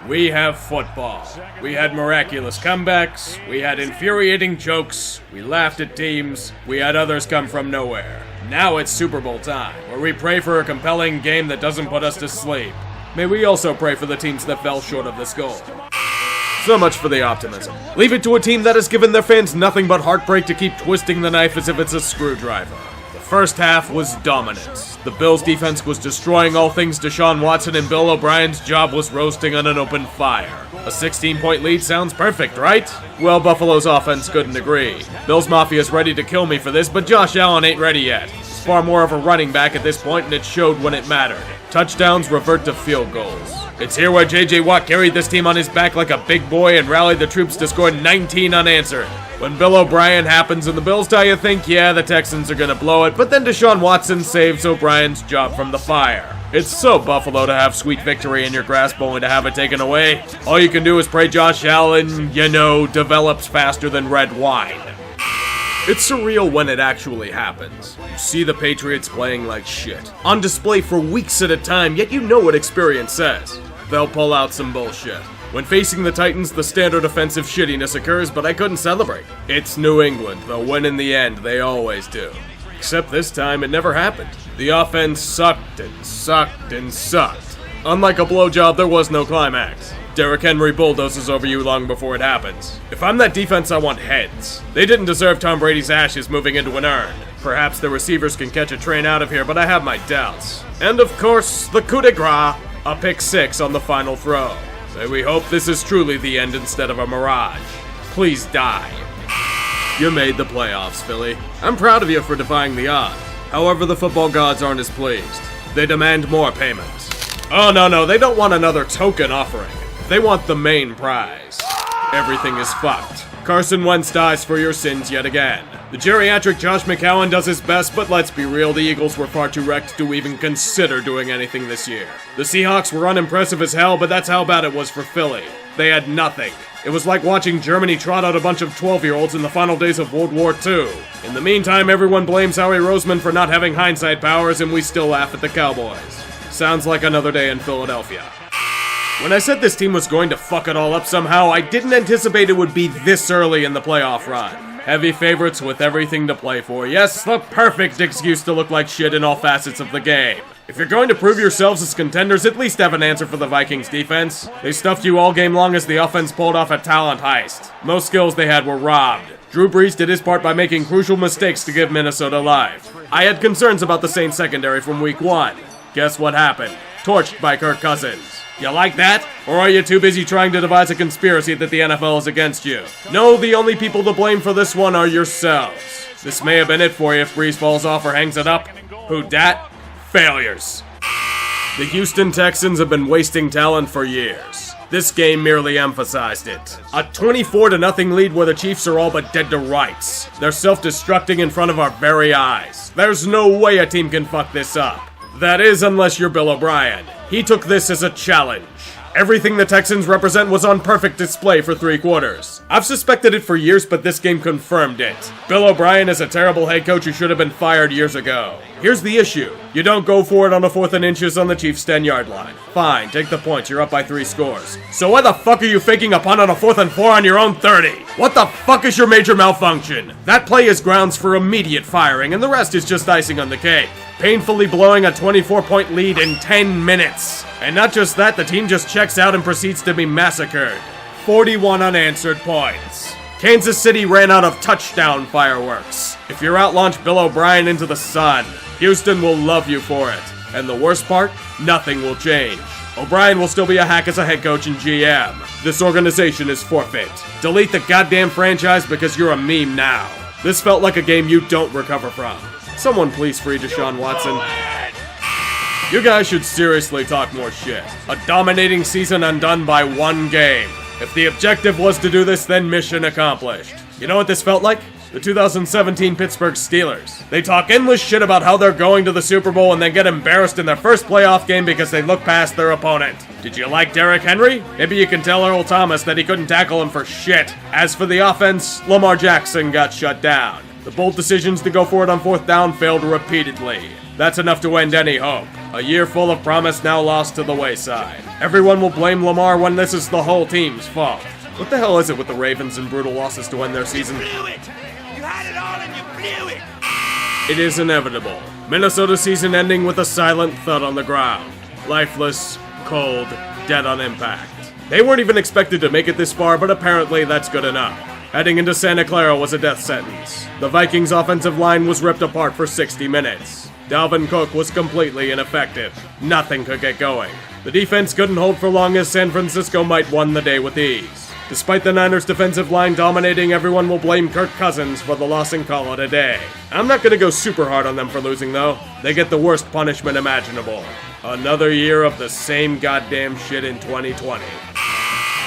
We have football. We had miraculous comebacks, we had infuriating jokes, we laughed at teams, we had others come from nowhere. Now it's Super Bowl time, where we pray for a compelling game that doesn't put us to sleep. May we also pray for the teams that fell short of this goal. So much for the optimism. Leave it to a team that has given their fans nothing but heartbreak to keep twisting the knife as if it's a screwdriver. The first half was dominance. The Bills' defense was destroying all things Deshaun Watson, and Bill O'Brien's job was roasting on an open fire. A 16-point lead sounds perfect, right? Well, Buffalo's offense couldn't agree. Bills Mafia's ready to kill me for this, but Josh Allen ain't ready yet. He's far more of a running back at this point, and it showed when it mattered. Touchdowns revert to field goals. It's here where J.J. Watt carried this team on his back like a big boy and rallied the troops to score 19 unanswered. When Bill O'Brien happens and the Bills die, you think, yeah, the Texans are gonna blow it, but then Deshaun Watson saves O'Brien's job from the fire. It's so Buffalo to have sweet victory in your grasp only to have it taken away. All you can do is pray Josh Allen, develops faster than red wine. It's surreal when it actually happens. You see the Patriots playing like shit, on display for weeks at a time, yet you know what experience says. They'll pull out some bullshit. When facing the Titans, the standard offensive shittiness occurs, but I couldn't celebrate. It's New England, they'll win in the end, they always do. Except this time, it never happened. The offense sucked and sucked and sucked. Unlike a blowjob, there was no climax. Derrick Henry bulldozes over you long before it happens. If I'm that defense, I want heads. They didn't deserve Tom Brady's ashes moving into an urn. Perhaps the receivers can catch a train out of here, but I have my doubts. And of course, the coup de grace, a pick six on the final throw. May we hope this is truly the end instead of a mirage. Please die. You made the playoffs, Philly. I'm proud of you for defying the odds. However, the football gods aren't as pleased. They demand more payments. Oh, no, they don't want another token offering. They want the main prize. Everything is fucked. Carson Wentz dies for your sins yet again. The geriatric Josh McCown does his best, but let's be real, the Eagles were far too wrecked to even consider doing anything this year. The Seahawks were unimpressive as hell, but that's how bad it was for Philly. They had nothing. It was like watching Germany trot out a bunch of 12-year-olds in the final days of World War II. In the meantime, everyone blames Howie Roseman for not having hindsight powers, and we still laugh at the Cowboys. Sounds like another day in Philadelphia. When I said this team was going to fuck it all up somehow, I didn't anticipate it would be this early in the playoff run. Heavy favorites with everything to play for. Yes, the perfect excuse to look like shit in all facets of the game. If you're going to prove yourselves as contenders, at least have an answer for the Vikings defense. They stuffed you all game long as the offense pulled off a talent heist. Most skills they had were robbed. Drew Brees did his part by making crucial mistakes to give Minnesota life. I had concerns about the Saints secondary from week 1. Guess what happened? Torched by Kirk Cousins. You like that? Or are you too busy trying to devise a conspiracy that the NFL is against you? No, the only people to blame for this one are yourselves. This may have been it for you if Brees falls off or hangs it up. Who dat? Failures. The Houston Texans have been wasting talent for years. This game merely emphasized it. A 24-0 lead where the Chiefs are all but dead to rights. They're self-destructing in front of our very eyes. There's no way a team can fuck this up. That is, unless you're Bill O'Brien. He took this as a challenge. Everything the Texans represent was on perfect display for 3 quarters. I've suspected it for years, but this game confirmed it. Bill O'Brien is a terrible head coach who should have been fired years ago. Here's the issue. You don't go for it on a 4th and inches on the Chiefs' 10-yard line. Fine, take the points, you're up by 3 scores. So why the fuck are you faking a punt on a 4th and 4 on your own 30? What the fuck is your major malfunction? That play is grounds for immediate firing, and the rest is just icing on the cake. Painfully blowing a 24-point lead in 10 minutes. And not just that, the team just checks out and proceeds to be massacred. 41 unanswered points. Kansas City ran out of touchdown fireworks. If you're out-launch Bill O'Brien into the sun, Houston will love you for it. And the worst part? Nothing will change. O'Brien will still be a hack as a head coach and GM. This organization is forfeit. Delete the goddamn franchise because you're a meme now. This felt like a game you don't recover from. Someone please free Deshaun Watson. You guys should seriously talk more shit. A dominating season undone by 1 game. If the objective was to do this, then mission accomplished. You know what this felt like? The 2017 Pittsburgh Steelers. They talk endless shit about how they're going to the Super Bowl and then get embarrassed in their first playoff game because they look past their opponent. Did you like Derrick Henry? Maybe you can tell Earl Thomas that he couldn't tackle him for shit. As for the offense, Lamar Jackson got shut down. The bold decisions to go for it on 4th down failed repeatedly. That's enough to end any hope. A year full of promise now lost to the wayside. Everyone will blame Lamar when this is the whole team's fault. What the hell is it with the Ravens and brutal losses to end their season? You blew it! You had it all and you blew it! It is inevitable. Minnesota season ending with a silent thud on the ground. Lifeless, cold, dead on impact. They weren't even expected to make it this far, but apparently that's good enough. Heading into Santa Clara was a death sentence. The Vikings' offensive line was ripped apart for 60 minutes. Dalvin Cook was completely ineffective. Nothing could get going. The defense couldn't hold for long as San Francisco might won the day with ease. Despite the Niners' defensive line dominating, everyone will blame Kirk Cousins for the loss and call it a day. I'm not gonna go super hard on them for losing though. They get the worst punishment imaginable. Another year of the same goddamn shit in 2020.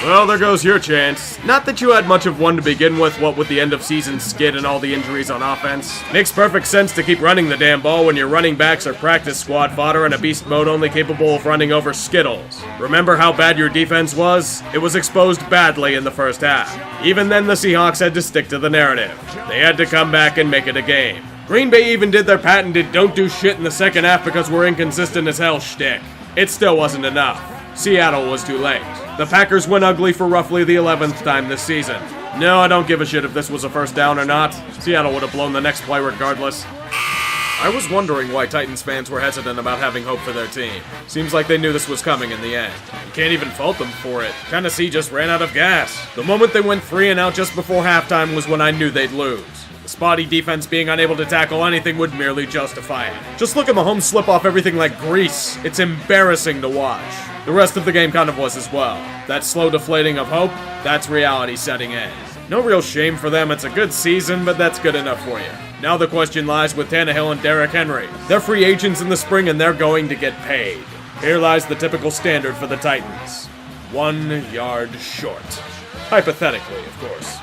Well, there goes your chance. Not that you had much of one to begin with, what with the end of season skid and all the injuries on offense. Makes perfect sense to keep running the damn ball when your running backs are practice squad fodder and a beast mode only capable of running over Skittles. Remember how bad your defense was? It was exposed badly in the first half. Even then, the Seahawks had to stick to the narrative. They had to come back and make it a game. Green Bay even did their patented don't do shit in the second half because we're inconsistent as hell shtick. It still wasn't enough. Seattle was too late. The Packers went ugly for roughly the 11th time this season. No, I don't give a shit if this was a first down or not. Seattle would have blown the next play regardless. I was wondering why Titans fans were hesitant about having hope for their team. Seems like they knew this was coming in the end. You can't even fault them for it. Tennessee just ran out of gas. The moment they went 3 and out just before halftime was when I knew they'd lose. The spotty defense being unable to tackle anything would merely justify it. Just look at Mahomes slip off everything like grease. It's embarrassing to watch. The rest of the game kind of was as well. That slow deflating of hope, that's reality setting in. No real shame for them, it's a good season, but that's good enough for you. Now the question lies with Tannehill and Derrick Henry. They're free agents in the spring and they're going to get paid. Here lies the typical standard for the Titans. 1 yard short. Hypothetically, of course.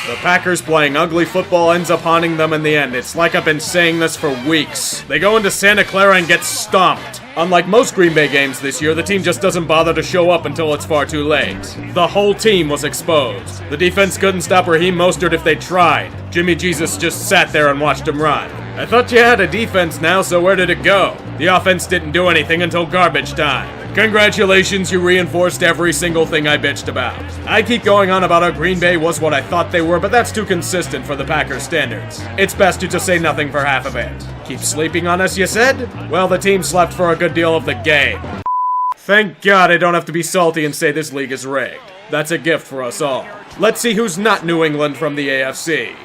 The Packers playing ugly football ends up haunting them in the end. It's like I've been saying this for weeks. They go into Santa Clara and get stomped. Unlike most Green Bay games this year, the team just doesn't bother to show up until it's far too late. The whole team was exposed. The defense couldn't stop Raheem Mostert if they tried. Jimmy Jesus just sat there and watched him run. I thought you had a defense now, so where did it go? The offense didn't do anything until garbage time. Congratulations, you reinforced every single thing I bitched about. I keep going on about how Green Bay was what I thought they were, but that's too consistent for the Packers' standards. It's best to just say nothing for half of it. Keep sleeping on us, you said? Well, the team slept for a good deal of the game. Thank God I don't have to be salty and say this league is rigged. That's a gift for us all. Let's see who's not New England from the AFC.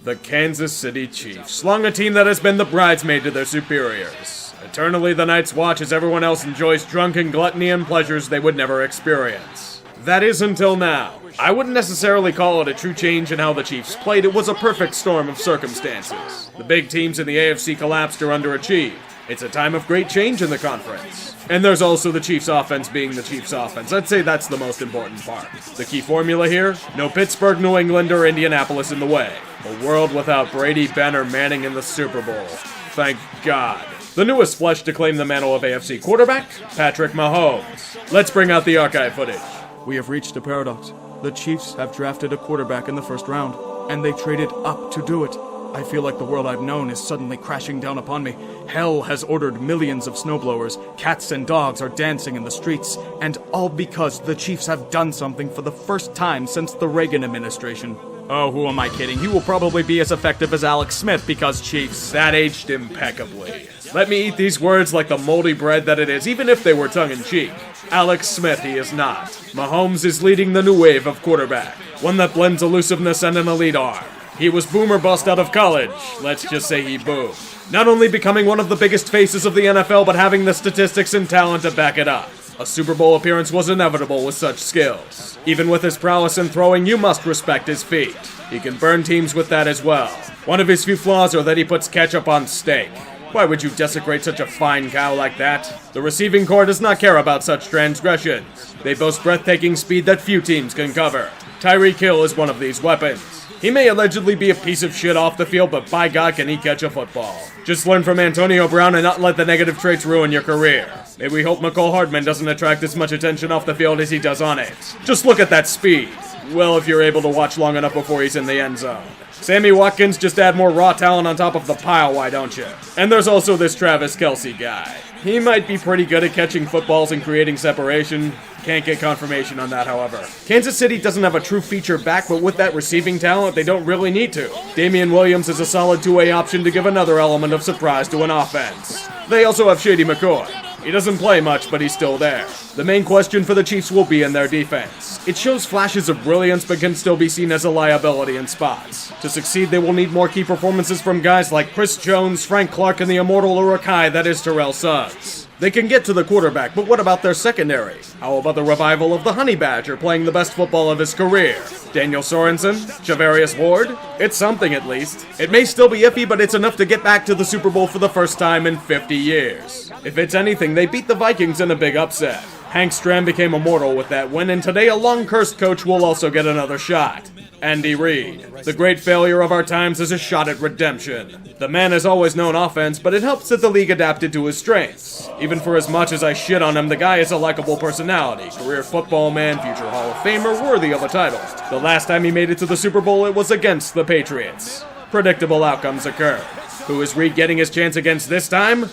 The Kansas City Chiefs, long a team that has been the bridesmaid to their superiors. Eternally the Knights watch as everyone else enjoys drunken gluttony and pleasures they would never experience. That is until now. I wouldn't necessarily call it a true change in how the Chiefs played. It was a perfect storm of circumstances. The big teams in the AFC collapsed or underachieved. It's a time of great change in the conference. And there's also the Chiefs' offense being the Chiefs' offense. I'd say that's the most important part. The key formula here? No Pittsburgh, New England, or Indianapolis in the way. A world without Brady, Ben, or Manning in the Super Bowl. Thank God. The newest flesh to claim the mantle of AFC quarterback? Patrick Mahomes. Let's bring out the archive footage. We have reached a paradox. The Chiefs have drafted a quarterback in the first round, and they traded up to do it. I feel like the world I've known is suddenly crashing down upon me. Hell has ordered millions of snowblowers, cats and dogs are dancing in the streets, and all because the Chiefs have done something for the first time since the Reagan administration. Oh, who am I kidding? He will probably be as effective as Alex Smith because Chiefs. That aged impeccably. Let me eat these words like the moldy bread that it is, even if they were tongue-in-cheek. Alex Smith, he is not. Mahomes is leading the new wave of quarterback, one that blends elusiveness and an elite arm. He was boom or bust out of college. Let's just say he boomed. Not only becoming one of the biggest faces of the NFL, but having the statistics and talent to back it up. A Super Bowl appearance was inevitable with such skills. Even with his prowess in throwing, you must respect his feet. He can burn teams with that as well. One of his few flaws are that he puts ketchup on steak. Why would you desecrate such a fine cow like that? The receiving corps does not care about such transgressions. They boast breathtaking speed that few teams can cover. Tyreek Hill is one of these weapons. He may allegedly be a piece of shit off the field, but by God can he catch a football. Just learn from Antonio Brown and not let the negative traits ruin your career. Maybe we hope McCole Hardman doesn't attract as much attention off the field as he does on it. Just look at that speed. Well, if you're able to watch long enough before he's in the end zone. Sammy Watkins, just add more raw talent on top of the pile, why don't you? And there's also this Travis Kelce guy. He might be pretty good at catching footballs and creating separation. Can't get confirmation on that, however. Kansas City doesn't have a true feature back, but with that receiving talent, they don't really need to. Damian Williams is a solid two-way option to give another element of surprise to an offense. They also have Shady McCoy. He doesn't play much, but he's still there. The main question for the Chiefs will be in their defense. It shows flashes of brilliance, but can still be seen as a liability in spots. To succeed, they will need more key performances from guys like Chris Jones, Frank Clark, and the immortal Urukai that is Terrell Suggs. They can get to the quarterback, but what about their secondary? How about the revival of the Honey Badger playing the best football of his career? Daniel Sorensen? Javarius Ward? It's something at least. It may still be iffy, but it's enough to get back to the Super Bowl for the first time in 50 years. If it's anything, they beat the Vikings in a big upset. Hank Stram became immortal with that win, and today a long-cursed coach will also get another shot. Andy Reid. The great failure of our times is a shot at redemption. The man has always known offense, but it helps that the league adapted to his strengths. Even for as much as I shit on him, the guy is a likable personality, career football man, future Hall of Famer, worthy of a title. The last time he made it to the Super Bowl, it was against the Patriots. Predictable outcomes occurred. Who is Reid getting his chance against this time?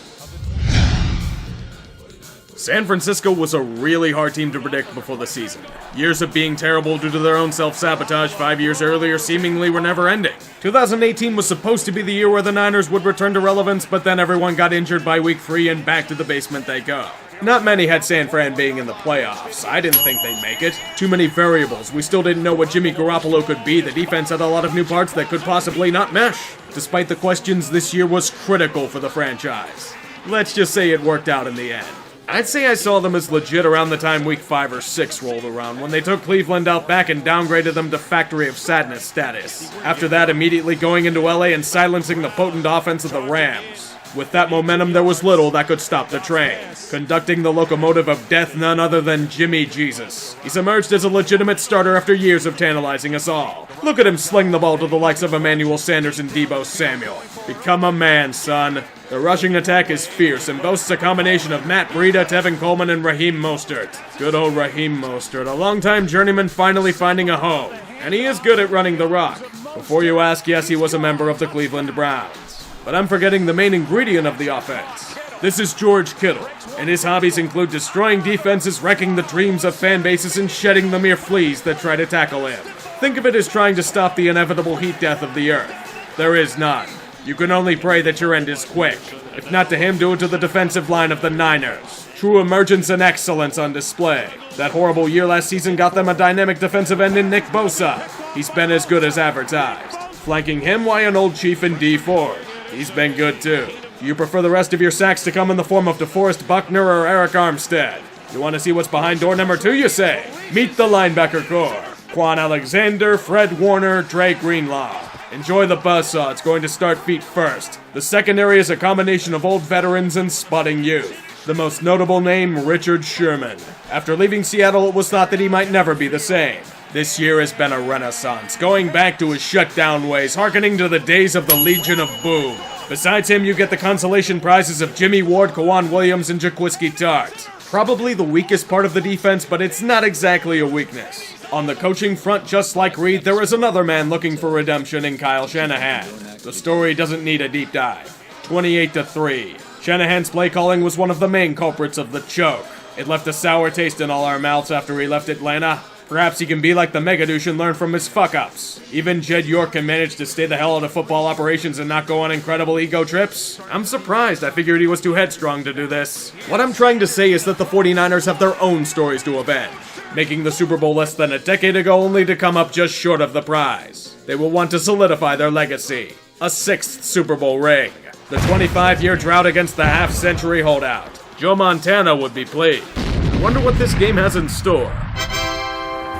San Francisco was a really hard team to predict before the season. Years of being terrible due to their own self-sabotage 5 years earlier seemingly were never ending. 2018 was supposed to be the year where the Niners would return to relevance, but then everyone got injured by week 3 and back to the basement they go. Not many had San Fran being in the playoffs. I didn't think they'd make it. Too many variables. We still didn't know what Jimmy Garoppolo could be. The defense had a lot of new parts that could possibly not mesh. Despite the questions, this year was critical for the franchise. Let's just say it worked out in the end. I'd say I saw them as legit around the time week 5 or 6 rolled around, when they took Cleveland out back and downgraded them to Factory of Sadness status. After that, immediately going into LA and silencing the potent offense of the Rams. With that momentum, there was little that could stop the train. Conducting the locomotive of death, none other than Jimmy Jesus. He's emerged as a legitimate starter after years of tantalizing us all. Look at him sling the ball to the likes of Emmanuel Sanders and Deebo Samuel. Become a man, son. The rushing attack is fierce and boasts a combination of Matt Breida, Tevin Coleman, and Raheem Mostert. Good old Raheem Mostert, a longtime journeyman finally finding a home. And he is good at running the rock. Before you ask, yes, he was a member of the Cleveland Browns. But I'm forgetting the main ingredient of the offense. This is George Kittle, and his hobbies include destroying defenses, wrecking the dreams of fan bases, and shedding the mere fleas that try to tackle him. Think of it as trying to stop the inevitable heat death of the earth. There is none. You can only pray that your end is quick. If not to him, do it to the defensive line of the Niners. True emergence and excellence on display. That horrible year last season got them a dynamic defensive end in Nick Bosa. He's been as good as advertised. Flanking him, why an old chief in D Ford. He's been good too. Do you prefer the rest of your sacks to come in the form of DeForest Buckner or Eric Armstead? You want to see what's behind door number 2, you say? Meet the linebacker core. Quan Alexander, Fred Warner, Dre Greenlaw. Enjoy the buzzsaw, it's going to start feet first. The secondary is a combination of old veterans and sputting youth. The most notable name, Richard Sherman. After leaving Seattle, it was thought that he might never be the same. This year has been a renaissance, going back to his shutdown ways, hearkening to the days of the Legion of Boom. Besides him, you get the consolation prizes of Jimmy Ward, Kawan Williams, and Jaquiski Tart. Probably the weakest part of the defense, but it's not exactly a weakness. On the coaching front, just like Reid, there is another man looking for redemption in Kyle Shanahan. The story doesn't need a deep dive. 28-3. Shanahan's play calling was one of the main culprits of the choke. It left a sour taste in all our mouths after he left Atlanta. Perhaps he can be like the Megadouche and learn from his fuck-ups. Even Jed York can manage to stay the hell out of football operations and not go on incredible ego trips. I'm surprised. I figured he was too headstrong to do this. What I'm trying to say is that the 49ers have their own stories to avenge. Making the Super Bowl less than a decade ago only to come up just short of the prize. They will want to solidify their legacy. A 6th Super Bowl ring. The 25-year drought against the half-century holdout. Joe Montana would be pleased. I wonder what this game has in store.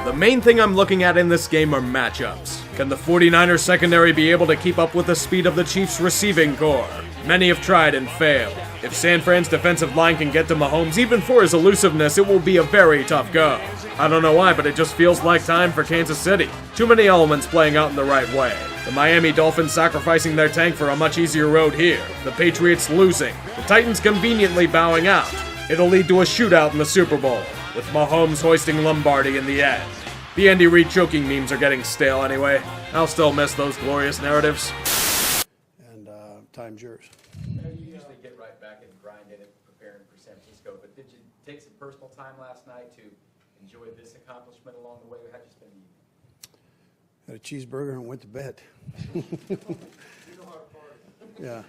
The main thing I'm looking at in this game are matchups. Can the 49ers secondary be able to keep up with the speed of the Chiefs receiving core? Many have tried and failed. If San Fran's defensive line can get to Mahomes, even for his elusiveness, it will be a very tough go. I don't know why, but it just feels like time for Kansas City. Too many elements playing out in the right way. The Miami Dolphins sacrificing their tank for a much easier road here. The Patriots losing. The Titans conveniently bowing out. It'll lead to a shootout in the Super Bowl, with Mahomes hoisting Lombardi in the end. The Andy Reid choking memes are getting stale anyway. I'll still miss those glorious narratives. And time's yours. You usually get right back and grind in it, preparing for San Francisco, but did you take some personal time last night to enjoy this accomplishment along the way? How'd you spend the evening? Had a cheeseburger and went to bed. Yeah.